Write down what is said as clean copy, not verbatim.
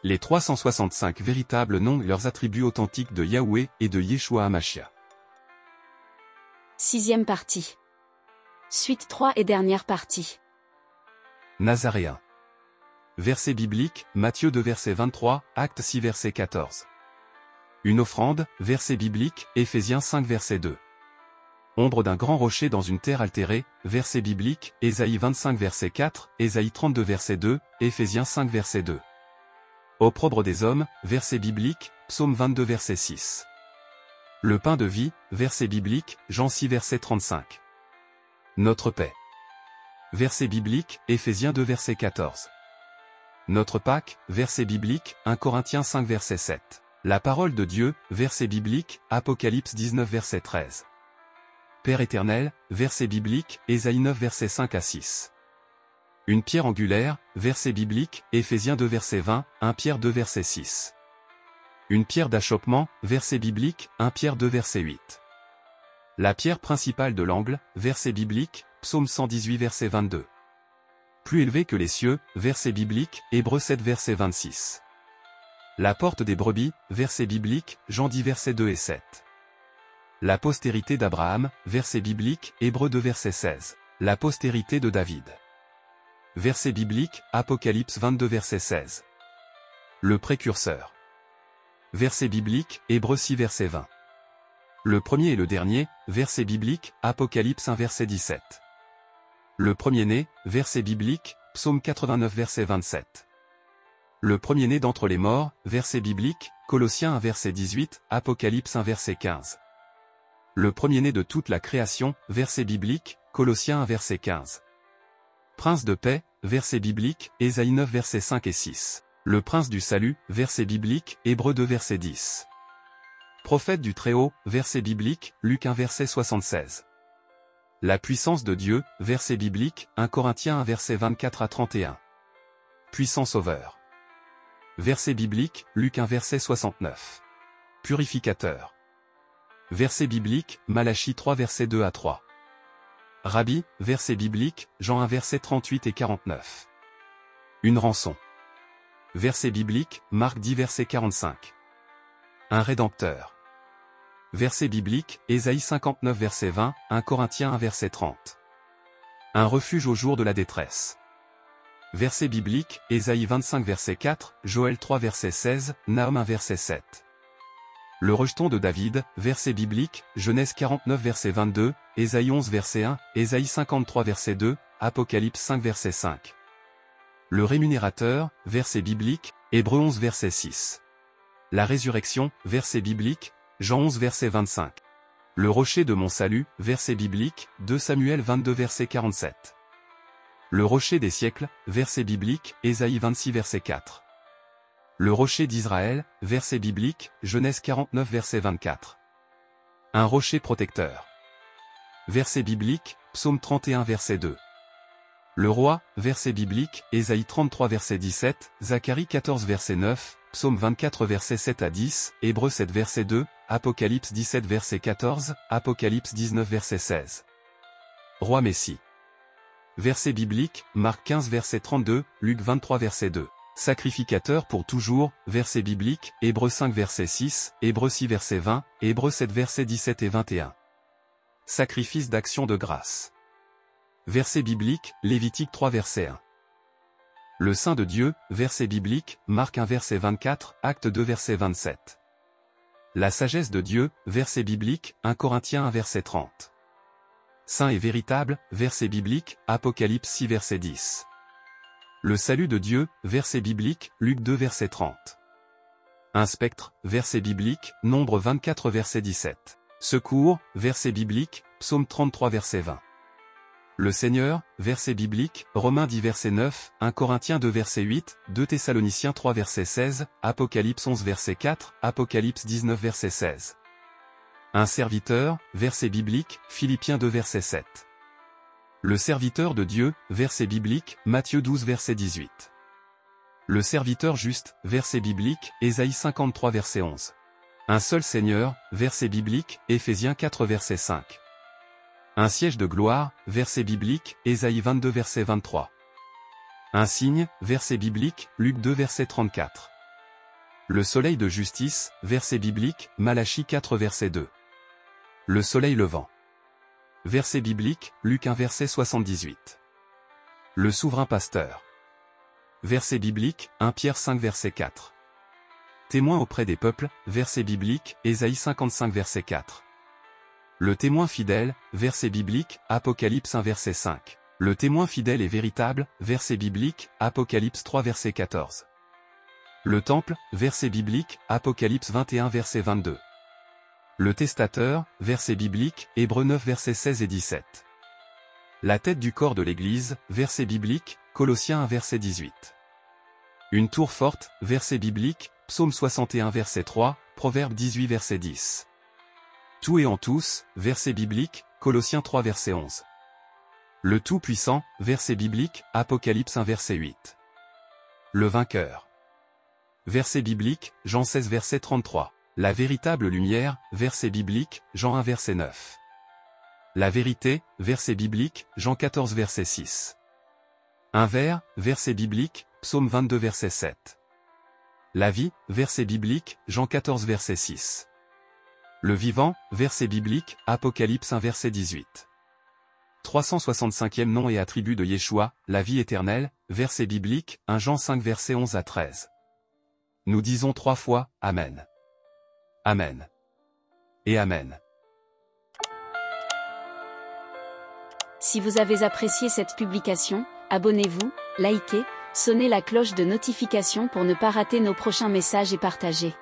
Les 365 véritables noms et leurs attributs authentiques de Yahweh et de Yeshua HaMashiach. 6e partie. Suite 3 et dernière partie. Nazaréen. Verset biblique, Matthieu 2 verset 23, Actes 6 verset 14. Une offrande, verset biblique, Éphésiens 5 verset 2. Ombre d'un grand rocher dans une terre altérée, verset biblique, Ésaïe 25 verset 4, Ésaïe 32 verset 2, Éphésiens 5 verset 2. Opprobre des hommes, verset biblique, Psaume 22 verset 6. Le pain de vie, verset biblique, Jean 6 verset 35. Notre paix. Verset biblique, Éphésiens 2 verset 14. Notre Pâque, verset biblique, 1 Corinthiens 5 verset 7. La parole de Dieu, verset biblique, Apocalypse 19 verset 13. Père éternel, verset biblique, Ésaïe 9 verset 5 à 6. Une pierre angulaire, verset biblique, Éphésiens 2 verset 20, 1 Pierre 2 verset 6. Une pierre d'achoppement, verset biblique, 1 Pierre 2 verset 8. La pierre principale de l'angle, verset biblique, Psaume 118 verset 22. Plus élevé que les cieux, verset biblique, Hébreux 7 verset 26. La porte des brebis, verset biblique, Jean 10 verset 2 et 7. La postérité d'Abraham, verset biblique, Hébreux 2 verset 16. La postérité de David. Verset biblique, Apocalypse 22 verset 16. Le précurseur. Verset biblique, Hébreux 6 verset 20. Le premier et le dernier, verset biblique, Apocalypse 1 verset 17. Le premier-né, verset biblique, Psaume 89 verset 27. Le premier-né d'entre les morts, verset biblique, Colossiens 1 verset 18, Apocalypse 1 verset 15. Le premier-né de toute la création, verset biblique, Colossiens 1 verset 15. Prince de paix, verset biblique, Ésaïe 9 verset 5 et 6. Le prince du salut, verset biblique, Hébreux 2 verset 10. Prophète du Très-Haut, verset biblique, Luc 1 verset 76. La puissance de Dieu, verset biblique, 1 Corinthiens 1 verset 24 à 31. Puissant sauveur. Verset biblique, Luc 1 verset 69. Purificateur. Verset biblique, Malachie 3 verset 2 à 3. Rabbi, verset biblique, Jean 1 verset 38 et 49. Une rançon. Verset biblique, Marc 10 verset 45. Un rédempteur. Verset biblique, Ésaïe 59 verset 20, 1 Corinthiens 1 verset 30. Un refuge au jour de la détresse. Verset biblique, Ésaïe 25 verset 4, Joël 3 verset 16, Nahum 1 verset 7. Le rejeton de David, verset biblique, Genèse 49 verset 22, Ésaïe 11 verset 1, Ésaïe 53 verset 2, Apocalypse 5 verset 5. Le rémunérateur, verset biblique, Hébreux 11 verset 6. La résurrection, verset biblique, Jean 11 verset 25. Le rocher de mon salut, verset biblique, 2 Samuel 22 verset 47. Le rocher des siècles, verset biblique, Ésaïe 26 verset 4. Le rocher d'Israël, verset biblique, Genèse 49 verset 24. Un rocher protecteur. Verset biblique, Psaume 31 verset 2. Le roi, verset biblique, Ésaïe 33 verset 17, Zacharie 14 verset 9, Psaume 24 verset 7 à 10, Hébreux 7 verset 2, Apocalypse 17 verset 14, Apocalypse 19 verset 16. Roi Messie. Verset biblique, Marc 15 verset 32, Luc 23 verset 2. Sacrificateur pour toujours, verset biblique, Hébreux 5 verset 6, Hébreux 6 verset 20, Hébreux 7 verset 17 et 21. Sacrifice d'action de grâce. Verset biblique, Lévitique 3 verset 1. Le Saint de Dieu, verset biblique, Marc 1 verset 24, Acte 2 verset 27. La sagesse de Dieu, verset biblique, 1 Corinthiens 1 verset 30. Saint et véritable, verset biblique, Apocalypse 6 verset 10. Le salut de Dieu, verset biblique, Luc 2 verset 30. Un spectre, verset biblique, Nombre 24 verset 17. Secours, verset biblique, Psaume 33 verset 20. Le Seigneur, verset biblique, Romains 10 verset 9, 1 Corinthiens 2 verset 8, 2 Thessaloniciens 3 verset 16, Apocalypse 11 verset 4, Apocalypse 19 verset 16. Un serviteur, verset biblique, Philippiens 2 verset 7. Le serviteur de Dieu, verset biblique, Matthieu 12 verset 18. Le serviteur juste, verset biblique, Ésaïe 53 verset 11. Un seul Seigneur, verset biblique, Éphésiens 4 verset 5. Un siège de gloire, verset biblique, Ésaïe 22 verset 23. Un signe, verset biblique, Luc 2 verset 34. Le soleil de justice, verset biblique, Malachie 4 verset 2. Le soleil levant. Verset biblique, Luc 1 verset 78. Le souverain pasteur. Verset biblique, 1 Pierre 5 verset 4. Témoin auprès des peuples, verset biblique, Ésaïe 55 verset 4. Le témoin fidèle, verset biblique, Apocalypse 1 verset 5. Le témoin fidèle et véritable, verset biblique, Apocalypse 3 verset 14. Le temple, verset biblique, Apocalypse 21 verset 22. Le testateur, verset biblique, Hébreux 9 verset 16 et 17. La tête du corps de l'Église, verset biblique, Colossiens 1 verset 18. Une tour forte, verset biblique, Psaume 61 verset 3, Proverbe 18 verset 10. Tout et en tous, verset biblique, Colossiens 3 verset 11. Le Tout-Puissant, verset biblique, Apocalypse 1 verset 8. Le vainqueur. Verset biblique, Jean 16 verset 33. La véritable lumière, verset biblique, Jean 1 verset 9. La vérité, verset biblique, Jean 14 verset 6. Un vers, verset biblique, Psaume 22 verset 7. La vie, verset biblique, Jean 14 verset 6. Le vivant, verset biblique, Apocalypse 1 verset 18. 365e nom et attribut de Yeshua, la vie éternelle, verset biblique, 1 Jean 5 verset 11 à 13. Nous disons 3 fois, Amen. Amen. Et Amen. Si vous avez apprécié cette publication, abonnez-vous, likez, sonnez la cloche de notification pour ne pas rater nos prochains messages et partagez.